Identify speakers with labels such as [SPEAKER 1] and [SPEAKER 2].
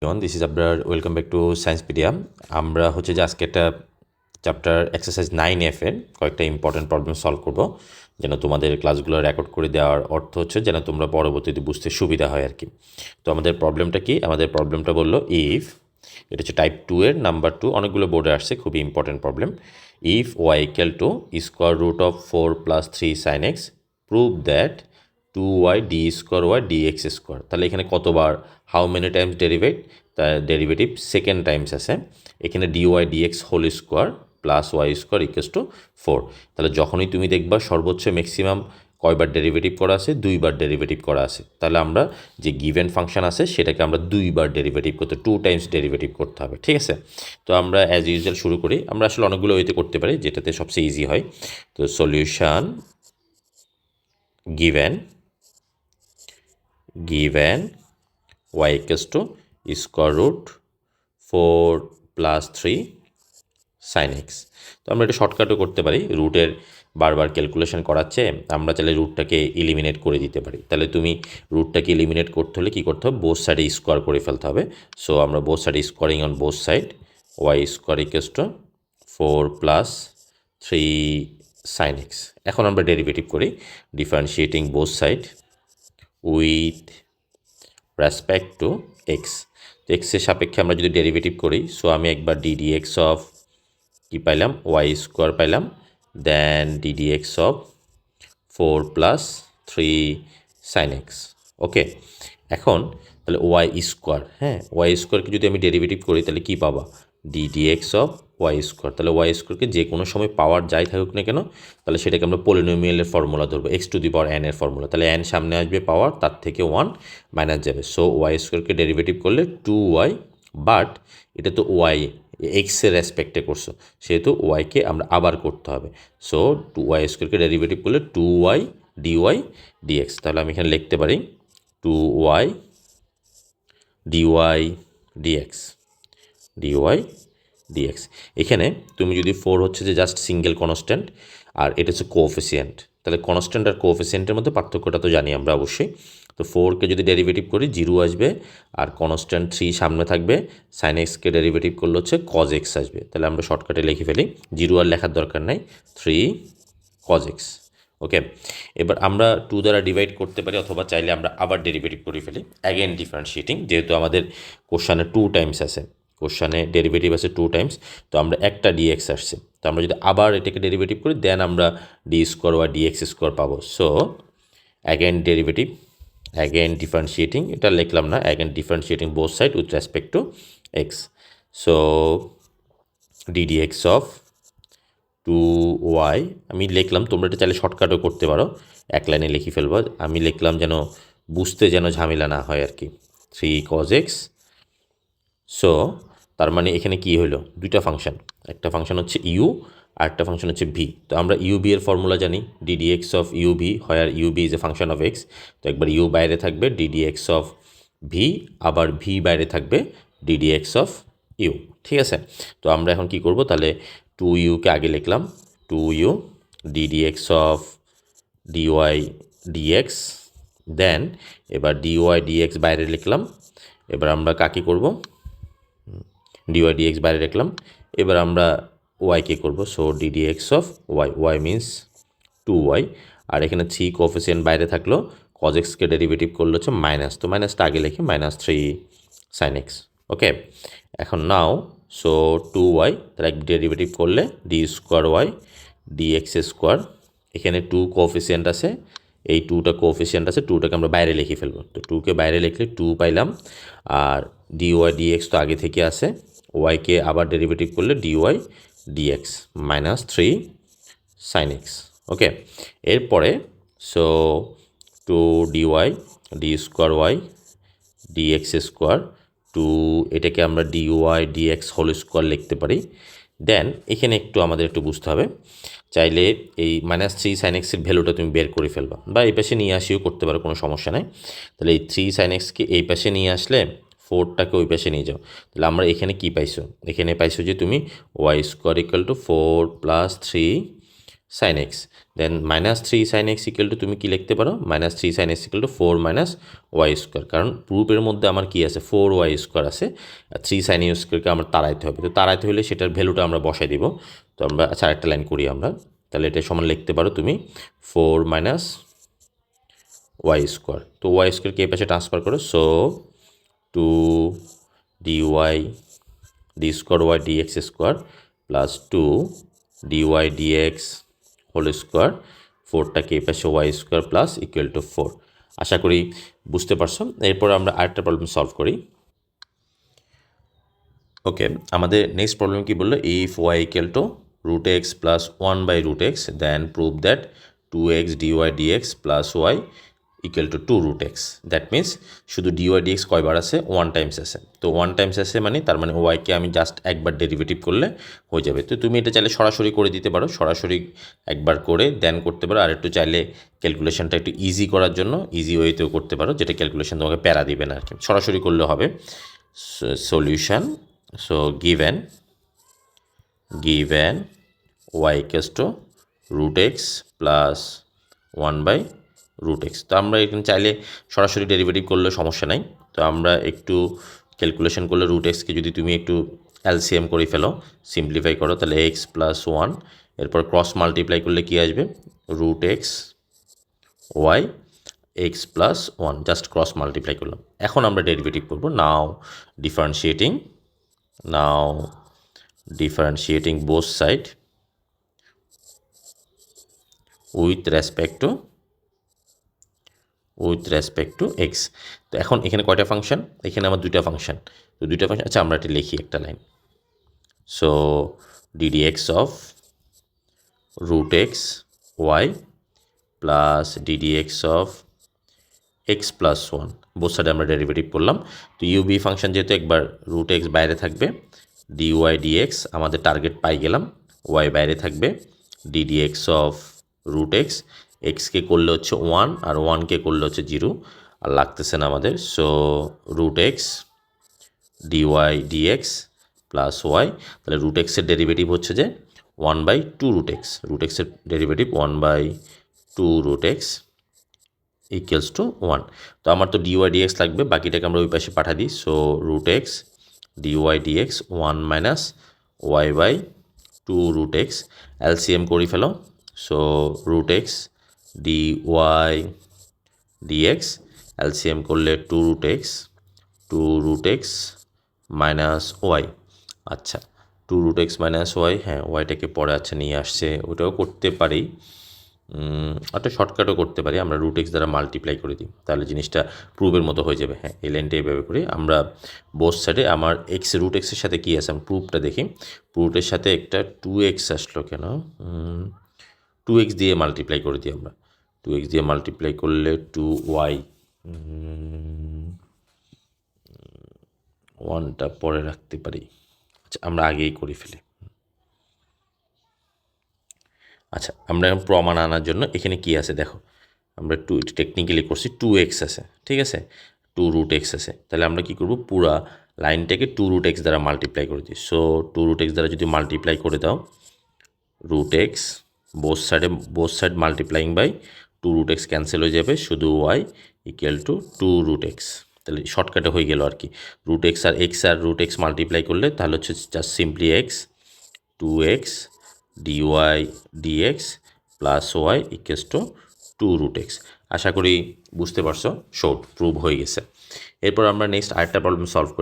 [SPEAKER 1] This is Abrar welcome back to Sciencepedia. আমরা হচ্ছে যে আজকে একটা চ্যাপ্টার এক্সারসাইজ 9F-এর কয়েকটা ইম্পর্টেন্ট প্রবলেম সলভ করব, যেন তোমাদের ক্লাসগুলো রেকর্ড করে দেওয়ার অর্থ হচ্ছে যেন তোমরা পরবর্তীতে বুঝতে সুবিধা হয় আর কি। তো আমাদের প্রবলেমটা কি? আমাদের প্রবলেমটা বললো ইফ, এটা হচ্ছে টাইপ 2 এর নাম্বার 2, অনেকগুলো বোর্ডে আসছে, খুবই important problem. If y equal to square root of 4 + 3 sin x, prove that 2y d square y d x square. তাহলে এখানে কতবার, how many times derivative second times আছে। এখানে dy dx whole square plus y square equals to 4। তাহলে যখনই তুমি দেখবা সর্বোচ্চ ম্যাক্সিমাম কয়বার ডেরিভেটিভ করা আছে, 2বার ডেরিভেটিভ করা আছে, তাহলে আমরা যে গিভেন ফাংশন আছে সেটাকে আমরা 2বার ডেরিভেটিভ করতে, 2 টাইমস ডেরিভেটিভ করতে হবে, ঠিক আছে। তো আমরা অ্যাজ ইউজুয়াল শুরু করি। আমরা আসলে অনেকগুলো ওয়েতে করতে পারি, যেটাতে সবচেয়ে ইজি হয়। তো solution given y equals to square root 4 + 3 sin x। তো আমরা এটা শর্টকাটও করতে পারি, রুটের বারবার ক্যালকুলেশন করাচ্ছে, আমরা চাইলে রুটটাকে এলিমিনেট করে দিতে পারি। তাহলে তুমি রুটটাকে এলিমিনেট করতে হলে কী করতে হবে, বোথ সাইডে স্কোয়ার করে ফেলতে হবে। সো আমরা বোথ সাইডে squaring on both side, y square equals to 4 + 3 sin x। এখন আমরা ডেরিভেটিভ করি, differentiating both side with respect to x. তো এক্সের সাপেক্ষে আমরা যদি ডেরিভেটিভ করি, সো আমি একবার ডিডিএক্স অফ কি পাইলাম, ওয়াই স্কোয়ার পাইলাম, দেন ডিডিএক্স অফ 4 + 3 sin x। ওকে, এখন তাহলে ওয়াই স্কোয়ার, হ্যাঁ ওয়াই স্কোয়ারকে যদি আমি ডেরিভেটিভ করি তাহলে কী পাবা, ডিডিএক্স অফ ওয়াই স্কোয়ার। তাহলে ওয়াই স্কোয়ারকে যে কোনো সময় পাওয়ার যাই থাকুক না কেন, তাহলে সেটাকে আমরা পলিনোমিয়ালের ফর্মুলা ধরবো, x⁴n এর ফর্মুলা। তাহলে n সামনে আসবে পাওয়ার, তার থেকে 1 মাইনাস যাবে। সো ওয়াই স্কোয়ারকে ডেরিভেটিভ করলে 2y, বাট এটা তো ওয়াই এক্সের রেসপেক্টে করছো, সেহেতু ওয়াইকে আমরা আবার করতে হবে। সো ওয়াই স্কোয়ারকে ডেরিভেটিভ করলে 2y dy dx। তাহলে আমি এখানে লিখতে পারি 2y dy dx। এখানে তুমি যদি 4 হচ্ছে যে জাস্ট সিঙ্গেল কনস্ট্যান্ট, আর এটা হচ্ছে কোএফিসিয়েন্ট, তাহলে কনস্ট্যান্ট আর কোএফিসিয়েন্টের মধ্যে পার্থক্যটা তো জানি আমরা অবশ্যই। তো 4কে যদি ডেরিভেটিভ করি 0 আসবে, আর কনস্ট্যান্ট 3 সামনে থাকবে, সাইন এক্সকে ডেরিভেটিভ করলে হচ্ছে কজ এক্স আসবে। তাহলে আমরা শর্টকাটে লিখে ফেলি, 0 আর লেখার দরকার নাই, 3 কজ এক্স। ওকে, এবার আমরা 2 দ্বারা ডিভাইড করতে পারি, অথবা চাইলে আমরা আবার ডেরিভেটিভ করে ফেলি, অ্যাগেন ডিফারেন্সিয়েটিং, যেহেতু আমাদের কোশ্চানে 2 টাইমস আছে, কোশ্চানে ডেরিভেটিভ আছে 2 টাইমস, তো আমরা একটা ডিএক্স আসছে, তো আমরা যদি আবার এটাকে ডেরিভেটিভ করি দেন আমরা ডি স্কোয়ার বা ডিএক্স স্কোয়ার পাবো। So again derivative, again differentiating, এটা লিখলাম না, again differentiating both side with respect to x. So d dx of 2y আমি লিখলাম, তোমরা এটা চাইলে শর্টকাটও করতে পারো, এক লাইনে লিখে ফেলবো, আমি লিখলাম যেন বুঝতে যেন ঝামেলা না হয় আর কি, 3 cos x। সো তার মানে এখানে কি হলো, দুইটা ফাংশন, একটা ফাংশন হচ্ছে ইউ আর একটা ফাংশন হচ্ছে ভি। তো আমরা ইউ বি এর ফর্মুলা জানি, ডিডিএক্স অফ ইউ ভি, হয় আর u v is a function of x. তো একবার ইউ বাইরে থাকবে, ডিডিএক্স অফ ভি, আবার ভি বাইরে থাকবে, ডিডিএক্স অফ ইউ, ঠিক আছে। তো আমরা এখন কি করব, তাহলে 2u-কে আগে লিখলাম, 2u DDX of DY DX, then এবার ডিওয়াই ডিএক্স বাইরে লিখলাম। এবার আমরা কাকে করব, ডিওয়াই ডিএক্স বাইরে রাখলাম, এবার আমরা ওয়াইকে করব। So d dx of y, y means 2y, আর এখানে 3 কোএফিসিয়েন্ট বাইরে থাকলো, কজ এক্সকে ডেরিভেটিভ করলো হচ্ছে মাইনাস, তো মাইনাসটা আগে লিখি, -3 sin x। ওকে, এখন নাও সো 2y, তার এক ডেরিভেটিভ করলে d square Y dx square, এখানে 2 কোএফিসিয়েন্ট আছে, এই 2টা কোএফিসিয়েন্ট আছে, 2টাকে আমরা বাইরে লিখে ফেলবো। তো 2কে বাইরে লিখলে 2 পাইলাম, আর ডিওয়াই ডিএক্স তো আগে থেকে আছে, ওয়াইকে আবার ডেরিভেটিভ করলে dy dx -3 sin x। Okay, এরপরে so 2 dy d square Y dx square, 2 এটাকে আমরা ডিওয়াই ডিএক্স হোল স্কোয়ার লিখতে পারি। দেন এখানে আমাদের একটু বুঝতে হবে, চাইলে এই -3 sin x এর ভ্যালুটা তুমি বের করে ফেলবা, বা এই পাশে নিয়ে আসিও করতে পারো, কোনো সমস্যা নেই। তাহলে এই 3 sin x-কে এই পাশে নিয়ে আসলে 4টাকে ওই পাশে নিয়ে যাও, তাহলে আমরা এখানে কি পাইছো, এখানে পাইছো যে তুমি y square equal to 4 + 3 sine x, then -3 sine x equal to তুমি কি লিখতে পারো, -3 sine x equal to 4 y square, কারণ প্রুফের মধ্যে আমার কি আছে 4 ওয়াই স্কোয়ার আছে, আর 3 সাইন ইউ স্কোয়ারকে আমার তাড়াইতে হবে, তো তাড়াইতে হলে সেটার ভ্যালুটা আমরা বসাই দিব। তো আমরা আচ্ছা একটা লাইন করি আমরা, তাহলে এটা সমান লিখতে পারো তুমি 4 ওয়াই স্কোয়ার, তো ওয়াই স্কোয়ারকে এই পাশে ট্রান্সফার করো, so 2 dy D square Y dx square plus 2 dy dx whole square, 4টাকে এই পাশে Y square plus equal to 4। আশা করি বুঝতে পারছো। এরপর আমরা আরেকটা প্রবলেম সলভ করি। ওকে, আমাদের নেক্সট প্রবলেম কি বললো, if y equal to √x plus 1/√x then prove that 2x dy dx plus y equal to 2√x। That means শুধু dy dx কয়বার আছে, 1 টাইমস আছে, তো 1 টাইমস আছে মানে তার মানে ওয়াইকে আমি জাস্ট একবার ডেরিভেটিভ করলে হয়ে যাবে। তো তুমি এটা চাইলে সরাসরি করে দিতে পারো, সরাসরি একবার করে দেন করতে পারো, আর একটু চাইলে ক্যালকুলেশনটা একটু ইজি করার জন্য ইজি ওয়েতেও করতে পারো, যেটা ক্যালকুলেশন তোমাকে প্যারা দিবে না আর কি, সরাসরি করলে হবে। Solution, so given y equals to √x plus 1/√x, তো আমরা এখানে চাইলে সরাসরি ডেরিভেটিভ করলে সমস্যা নাই, তো আমরা একটু ক্যালকুলেশন করলে √xকে যদি তুমি একটু এলসিএম করে ফেলো, সিম্পলিফাই করো, তাহলে x প্লাস 1, এরপর ক্রস মাল্টিপ্লাই করলে কি আসবে, √x y x plus 1, just cross multiply করলাম। এখন আমরা ডেরিভেটিভ করবো, নাও differentiating both side with respect to x। তো এখন এখানে কয়টা ফাংশন, এখানে আমার দুইটা ফাংশন, তো দুইটা ফাংশন, আচ্ছা আমরা এটা লিখি একটা line, so ddx of √x y plus ddx of x plus 1, both সাইডে আমরা ডেরিভেটিভ করলাম। তো ইউবি ফাংশন যেহেতু একবার √x বাইরে থাকবে, dy dx আমাদের টার্গেট পাই গেলাম, y বাইরে থাকবে, ddx of √x, xকে করলে হচ্ছে 1 আর 1কে করলে হচ্ছে 0, আর লাগতেছে না আমাদের, so √x dy dx plus y, তাহলে √x এর ডেরিভেটিভ হচ্ছে যে 1/2√x, √x এর ডেরিভেটিভ 1/2√x ইকুয়ালস টু 1। তো আমার তো dy dx লাগবে, বাকিটাকে আমরা ওই পাশে পাঠা দিই, so √x dy dx 1 y/2√x, LCM করে ফেলো, so √x dy dx LCM করলে 2√x মাইনাস ওয়াই, আচ্ছা 2√x মাইনাস ওয়াই, হ্যাঁ ওয়াইটাকে পরে আচ্ছা নিয়ে আসছে, ওটাও করতে পারি, একটা শর্টকাটও করতে পারি, আমরা √x দ্বারা মাল্টিপ্লাই করে দিই, তাহলে জিনিসটা প্রুফের মতো হয়ে যাবে। হ্যাঁ এই লাইনটা এইভাবে করি আমরা, বোথ সাইডে আমার √x এর সাথে কী আছে, আমি প্রুফটা দেখি, প্রুফের সাথে একটা 2x আসলো কেন, 2x দিয়ে মাল্টিপ্লাই করে দিই আমরা, 2x দিয়ে মাল্টিপ্লাই করলে 2y, 1টা পরে রাখতে পারি, আচ্ছা আমরা আগেই করে ফেলি। আচ্ছা আমরা প্রমাণ আনার জন্য এখানে কি আছে দেখো, আমরা টেকনিক্যালি করছি 2x আছে, ঠিক আছে, 2√x আছে, তাহলে আমরা কি করব, পুরা লাইনটাকে 2√x দ্বারা মাল্টিপ্লাই করে দিই, সো 2√x দ্বারা যদি মাল্টিপ্লাই করে দাও, √x both side multiplying by 2√x cancel হয়ে যাবে, শুধু y ইকুয়াল টু 2√x, তাহলে শর্টকাটে হয়ে গেল আর কি, √x আর √x মাল্টিপ্লাই করলে তাহলে হচ্ছে just simply x, 2x dy dx plus y equals to 2√x। আশা করি বুঝতে পারছো, শর্ট প্রুভ হয়ে গেছে। এরপর আমরা নেক্সট আরেকটা প্রবলেম সলভ করি।